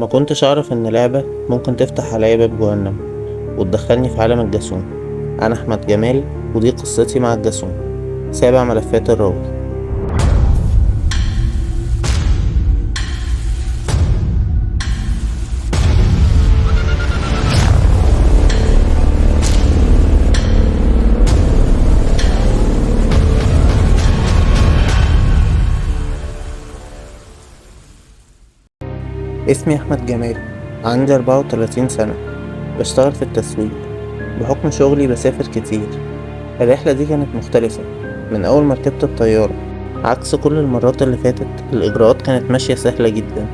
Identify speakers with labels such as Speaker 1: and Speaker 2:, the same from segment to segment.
Speaker 1: ما كنتش أعرف إن لعبة ممكن تفتح عليا باب جهنم وتدخلني في عالم الجاسوم. أنا أحمد جمال، ودي قصتي مع الجاسوم. سابع ملفات الراوي. اسمي أحمد جمال، عندي 34 سنة، بشتغل في التسويق. بحكم شغلي بسافر كتير. الرحلة دي كانت مختلفة من أول ما ركبت الطيارة. عكس كل المرات اللي فاتت، الإجراءات كانت ماشية سهلة جدا.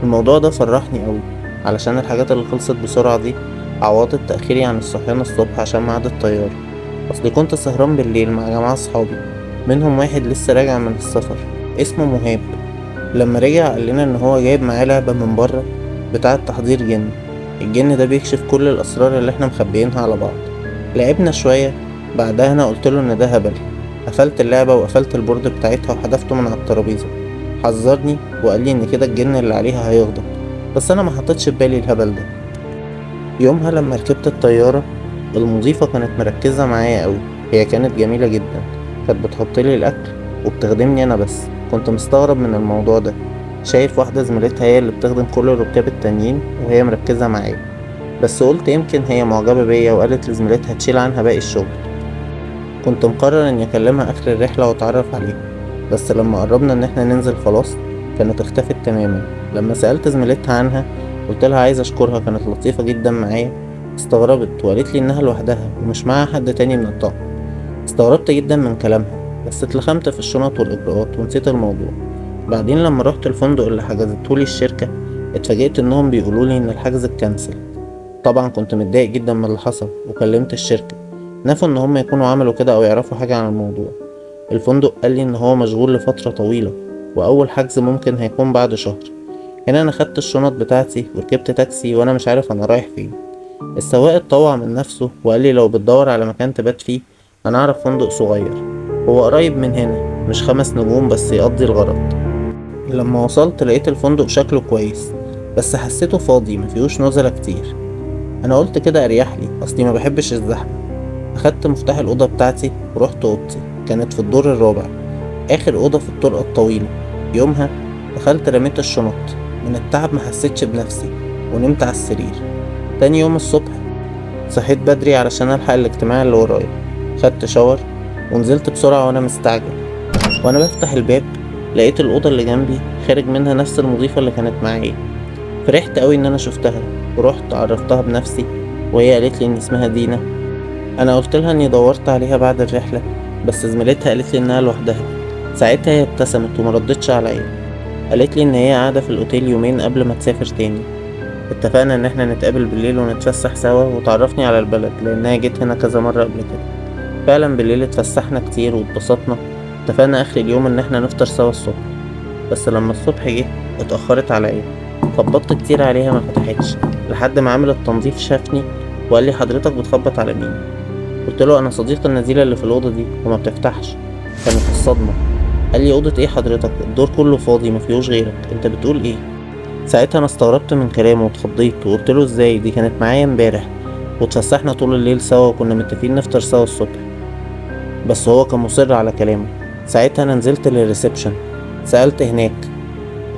Speaker 1: الموضوع ده فرحني أوي، علشان الحاجات اللي خلصت بسرعة دي عوضت تأخيري عن الصحيان الصبح عشان ميعاد الطيارة. أصلي كنت سهران بالليل مع جماعة صحابي، منهم واحد لسه راجع من السفر اسمه مهاب. لما رجع قال لنا إن هو جايب معاه لعبة من بره بتاعة تحضير جن. الجن ده بيكشف كل الأسرار اللي احنا مخبيينها على بعض. لعبنا شوية، بعدها أنا قلتله إن ده هبل. قفلت اللعبة وقفلت البورد بتاعتها وحدفته من على الترابيزة. حذرني وقال لي إن كده الجن اللي عليها هيغضب، بس أنا ما حطيتش في بالي الهبل ده. يومها لما ركبت الطيارة، المضيفة كانت مركزة معايا أوي. هي كانت جميلة جدا، كانت بتحطلي الأكل وبتخدمني أنا بس. كنت مستغرب من الموضوع ده، شايف واحدة زميلتها هي اللي بتخدم كل الركاب التانيين وهي مركزة معايا. بس قلت يمكن هي معجبة بيا وقالت لزميلتها تشيل عنها باقي الشغل. كنت مقرر اني اكلمها اخر الرحلة واتعرف عليها، بس لما قربنا ان احنا ننزل خلاص كانت اختفت تماما. لما سألت زميلتها عنها قلت لها عايز اشكرها، كانت لطيفة جدا معايا. استغربت وقالت لي انها لوحدها ومش معاها حد تاني من الطاقم. استغربت جدا من كلامها، بس اتلخمت في الشنط والاجراءات ونسيت الموضوع. بعدين لما رحت الفندق اللي حجزتهولي الشركة، اتفاجئت انهم بيقولولي ان الحجز اتكنسل. طبعا كنت متضايق جدا من اللي حصل وكلمت الشركة. نفوا ان هم يكونوا عملوا كده او يعرفوا حاجة عن الموضوع. الفندق قال لي ان هو مشغول لفترة طويلة، واول حجز ممكن هيكون بعد شهر. هنا انا خدت الشنط بتاعتي وركبت تاكسي وانا مش عارف انا رايح فين. السواق اتطوع من نفسه وقال لي لو بتدور على مكان تبات فيه انا اعرف فندق صغير، هو قريب من هنا، مش 5 نجوم بس يقضي الغرض. لما وصلت لقيت الفندق شكله كويس، بس حسيته فاضي مفيهوش نزلة كتير. انا قلت كده اريح لي، اصلي ما بحبش الزحمه. اخدت مفتاح الاوضه بتاعتي ورحت اوضتي، كانت في الدور الرابع، اخر اوضه في الطرقه الطويله. يومها دخلت رميت الشنط، من التعب ما حسيتش بنفسي ونمت على السرير. تاني يوم الصبح صحيت بدري علشان الحق الاجتماع اللي ورايا. خدت شاور ونزلت بسرعه وانا مستعجل. وانا بفتح الباب لقيت الاوضه اللي جنبي خارج منها نفس المضيفه اللي كانت معايا. فرحت قوي ان انا شفتها ورحت عرفتها بنفسي، وهي قالت لي ان اسمها دينا. انا قلت لها اني دورت عليها بعد الرحله، بس زميلتها قالت لي انها لوحدها. ساعتها هي ابتسمت ومردتش عليا، قالت لي ان هي قاعده في الاوتيل يومين قبل ما تسافر تاني. اتفقنا ان احنا نتقابل بالليل ونتفسح سوا، وتعرفني على البلد لانها جيت هنا كذا مره قبل كده. فعلا بالليل اتفسحنا كتير واتبسطنا. اتفقنا اخر اليوم ان احنا نفطر سوا الصبح، بس لما الصبح جه اتاخرت عليا. خبطت كتير عليها ما فتحتش، لحد ما عامل التنظيف شافني وقال لي حضرتك بتخبط على مين؟ قلت له انا صديق النزيله اللي في الاوضه دي وما بتفتحش. كانت الصدمه. قال لي اوضه ايه حضرتك؟ الدور كله فاضي ما فيهوش غيرك، انت بتقول ايه؟ ساعتها انا استغربت من كلامه واتخضيت وقلت له ازاي، دي كانت معايا امبارح واتفسحنا طول الليل سوا وكنا متفقين نفطر سوا الصبح. بس هو كان مصر على كلامه. ساعتها انا نزلت للريسبشن، سالت هناك،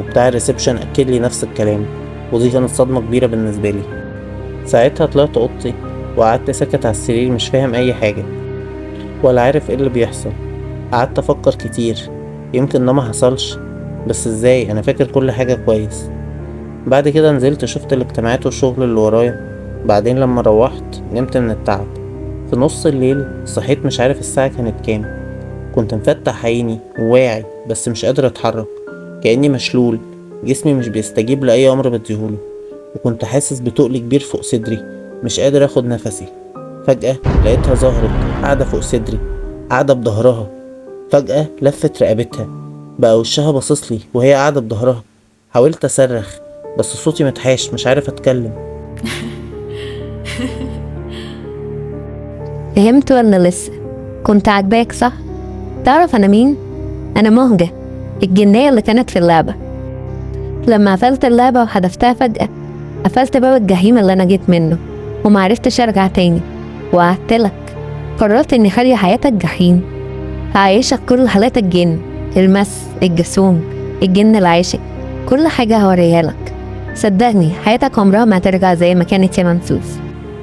Speaker 1: وبتاع الريسبشن اكد لي نفس الكلام. ودي كانت صدمه كبيره بالنسبه لي. ساعتها طلعت اوضتي وقعدت ساكت على السرير مش فاهم اي حاجه ولا عارف ايه اللي بيحصل. قعدت افكر كتير، يمكن ده ما حصلش، بس ازاي انا فاكر كل حاجه كويس. بعد كده نزلت شفت الاجتماعات والشغل اللي ورايا. بعدين لما روحت نمت من التعب. في نص الليل صحيت مش عارف الساعه كانت كام. كنت مفتح عيني وواعي بس مش قادر اتحرك، كأني مشلول، جسمي مش بيستجيب لأي أمر بديهوله. وكنت حاسس بتقل كبير فوق صدري، مش قادر اخد نفسي. فجأة لقيتها ظهرت قاعدة فوق صدري، قاعدة بظهرها. فجأة لفت رقبتها، بقى وشها باصصلي وهي قاعدة بظهرها. حاولت اصرخ بس صوتي متحاش، مش عارف اتكلم.
Speaker 2: فهمت ولا لسه؟ كنت عاجباك صح؟ تعرف أنا مين؟ أنا مهجة، الجنية اللي كانت في اللعبة. لما قفلت اللعبة وحذفتها فجأة، قفلت باب الجحيم اللي أنا جيت منه ومعرفتش أرجع تاني. وقعدتلك قررت إني أخلي حياتك جحيم، هعيشك كل حالات الجن، المس، الجسوم، الجن العاشق، كل حاجة هوريها لك. صدقني حياتك عمرها ما هترجع زي ما كانت يا منسوس.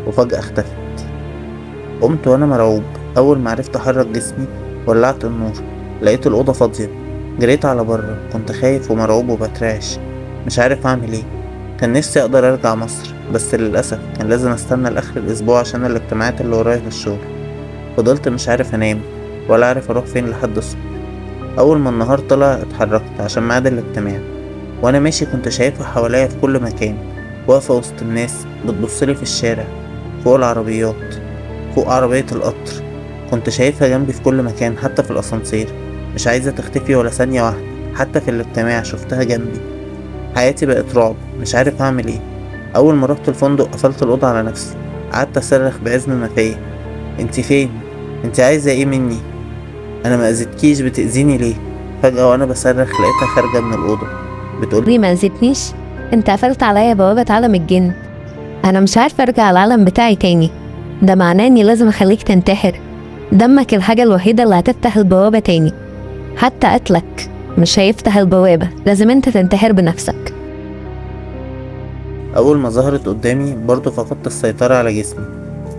Speaker 1: وفجأة اختفت. قمت وانا مرعوب. اول ما عرفت احرك جسمي ولعت النور، لقيت الأوضة فاضية. جريت على بره، كنت خايف ومرعوب وبترعش، مش عارف اعمل ايه. كان نفسي اقدر ارجع مصر، بس للأسف كان لازم استنى لاخر الاسبوع عشان الاجتماعات اللي ورايا في الشغل. فضلت مش عارف انام ولا عارف اروح فين لحد الصبح. اول ما النهار طلع اتحركت عشان ميعاد الاجتماع. وانا ماشي كنت شايفها حواليا في كل مكان، واقفة وسط الناس بتبصلي في الشارع، فوق العربيات، فوق عربية القطر. كنت شايفها جنبي في كل مكان، حتى في الأسانسير، مش عايزة تختفي ولا ثانية واحدة. حتى في الاجتماع شفتها جنبي. حياتي بقت رعب، مش عارف اعمل ايه. اول ما رحت الفندق قفلت الأوضة على نفسي، قعدت اصرخ بعزم ما فيا: انتي فين؟ انتي عايزة ايه مني؟ انا ما اذيتكيش، بتأذيني ليه؟ فجأة وانا بصرخ لقيتها خارجة من الأوضة بتقول:
Speaker 2: ليه ما نسيتنيش؟ انت قفلت عليا بوابة عالم الجن. انا مش عارفة ارجع العالم بتاعي تاني. ده معناه اني لازم اخليك تنتحر. دمك الحاجة الوحيدة اللي هتفتح البوابة تاني. حتى قتلك مش هيفتح البوابة، لازم انت تنتحر بنفسك.
Speaker 1: اول ما ظهرت قدامي برضه فقدت السيطرة على جسمي،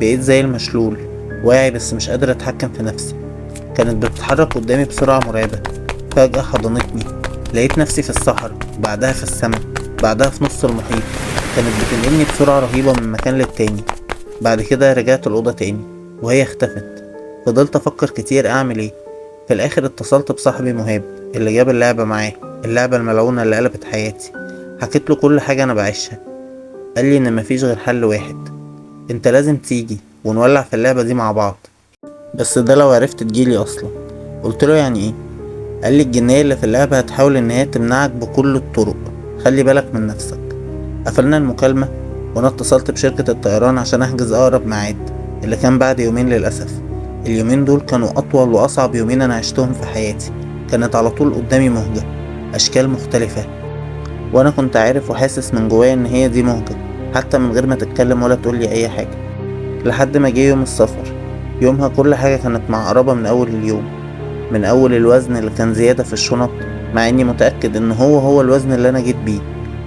Speaker 1: بقيت زي المشلول، واعي بس مش قادر اتحكم في نفسي. كانت بتتحرك قدامي بسرعة مرعبة. فجأة حضنتني، لقيت نفسي في الصحراء، بعدها في السماء، بعدها في نص المحيط. كانت بتنقلني بسرعة رهيبة من مكان للتاني. بعد كده رجعت الأوضة تاني وهي اختفت. فضلت أفكر كتير أعمل ايه. في الآخر اتصلت بصاحبي مهاب اللي جاب اللعبة معاه، اللعبة الملعونة اللي قلبت حياتي. حكيت له كل حاجة أنا بعيشها. قال لي إن مفيش غير حل واحد: انت لازم تيجي ونولع في اللعبة دي مع بعض، بس ده لو عرفت تجيلي أصلا. قلت له يعني ايه؟ قال لي الجنية اللي في اللعبة هتحاول ان هي تمنعك بكل الطرق، خلي بالك من نفسك. قفلنا المكالمة وانا اتصلت بشركة الطيران عشان احجز اقرب ميعاد، اللي كان بعد يومين للأسف. اليومين دول كانوا اطول واصعب يومين انا عشتهم في حياتي. كانت على طول قدامي مهجة، اشكال مختلفة، وانا كنت عارف وحاسس من جوايا ان هي دي مهجة، حتى من غير ما تتكلم ولا تقولي اي حاجة. لحد ما جه يوم السفر. يومها كل حاجة كانت معقربة من اول اليوم، من اول الوزن اللي كان زيادة في الشنط، مع اني متأكد ان هو الوزن اللي انا جيت بيه.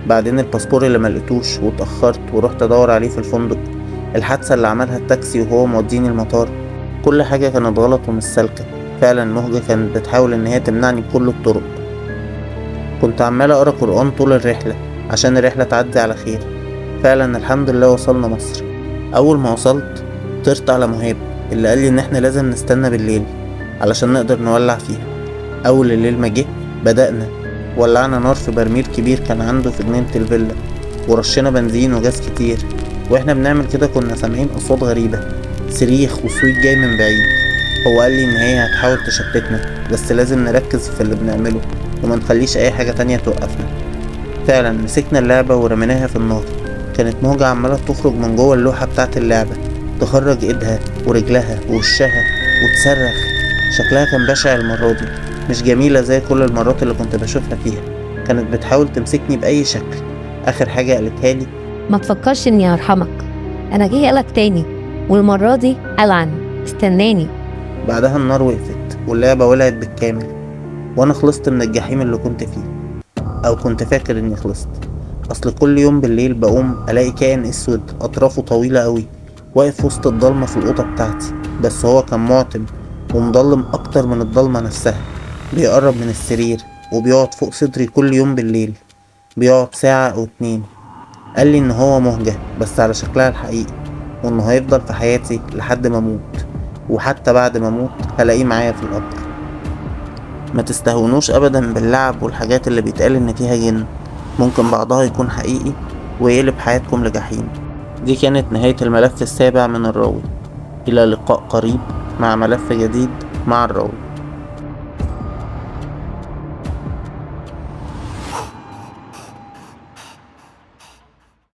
Speaker 1: بعدين الباسبور اللي ملقتوش واتأخرت ورحت ادور عليه في الفندق. الحادثة اللي عملها التاكسي وهو موديني المطار. كل حاجة كانت غلط ومش سالكة. فعلا مهجة كانت بتحاول ان هي تمنعني بكل الطرق. كنت عمال اقرا قرآن طول الرحلة عشان الرحلة تعدي على خير. فعلا الحمد لله وصلنا مصر. اول ما وصلت طرت على مهاب اللي قال لي ان احنا لازم نستنى بالليل علشان نقدر نولع فيها. اول الليل ما جه بدأنا ولعنا نار في برميل كبير كان عنده في جنينة الفيلا، ورشينا بنزين وجاز كتير. واحنا بنعمل كده كنا سامعين اصوات غريبة، صريخ وصويت جاي من بعيد. هو قال لي ان هي هتحاول تشتتنا، بس لازم نركز في اللي بنعمله وما نخليش اي حاجة تانية توقفنا. فعلا مسكنا اللعبة ورميناها في النار. كانت موجة عمالة تخرج من جوه اللوحة بتاعت اللعبة، تخرج ايدها ورجلها ووشها وتصرخ. شكلها كان بشع المرة دي، مش جميلة زي كل المرات اللي كنت بشوفها فيها. كانت بتحاول تمسكني بأي شكل. آخر حاجة قالتها لي:
Speaker 2: ما تفكرش اني هرحمك، انا جاي لك تاني، والمرة دي ألعن، استناني.
Speaker 1: بعدها النار وقفت واللعبة ولعت بالكامل، وأنا خلصت من الجحيم اللي كنت فيه، أو كنت فاكر إني خلصت. أصل كل يوم بالليل بقوم ألاقي كائن أسود أطرافه طويلة أوي واقف وسط الضلمة في الأوضة بتاعتي، بس هو كان معتم ومضلم أكتر من الضلمة نفسها. بيقرب من السرير وبيقعد فوق صدري كل يوم بالليل، بيقعد ساعة أو 2. قال لي إن هو مهجة بس على شكلها الحقيقي، وإنه هيفضل في حياتي لحد ما أموت، وحتى بعد ما أموت هلاقيه معايا في القبر. ما تستهونوش أبدا باللعب والحاجات اللي بيتقال إن فيها جن، ممكن بعضها يكون حقيقي ويقلب حياتكم لجحيم. دي كانت نهاية الملف السابع من الراوي. إلى لقاء قريب مع ملف جديد مع الراوي.